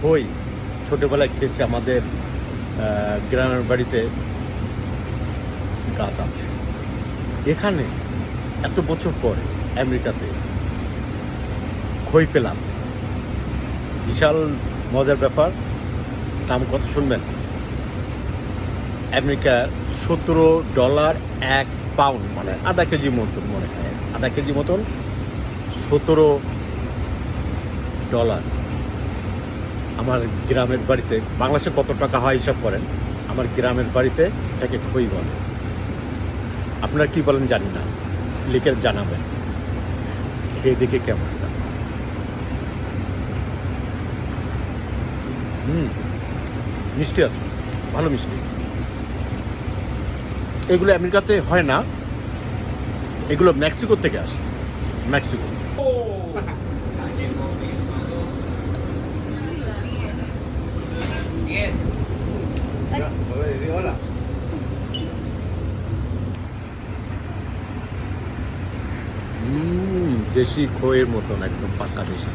খই ছোটোবেলায় খেয়েছি। আমাদের গ্রামের বাড়িতে গাছ আছে। এখানে এত বছর পরে আমেরিকাতে খই পেলাম, বিশাল মজার ব্যাপার। দাম কত শুনবেন? আমেরিকার $17 এক পাউন্ড, মানে আধা কেজি মতন, মনে হয় আধা কেজি মতন, $17। আমার গ্রামের বাড়িতে, বাংলাদেশে কত টাকা হয় হিসাব করেন, আমার গ্রামের বাড়িতে এটাকে খই বলে। আপনারা কি বলেন জানি না, লিখে জানাবেন। খেয়ে দেখে কেমন এটা। মিষ্টি আছে, ভালো মিষ্টি। এগুলো আমেরিকাতে হয় না, এগুলো মেক্সিকো থেকে আসে, মেক্সিকো। দেশি খইয়ের মতন, একদম পাক্কা দেশি।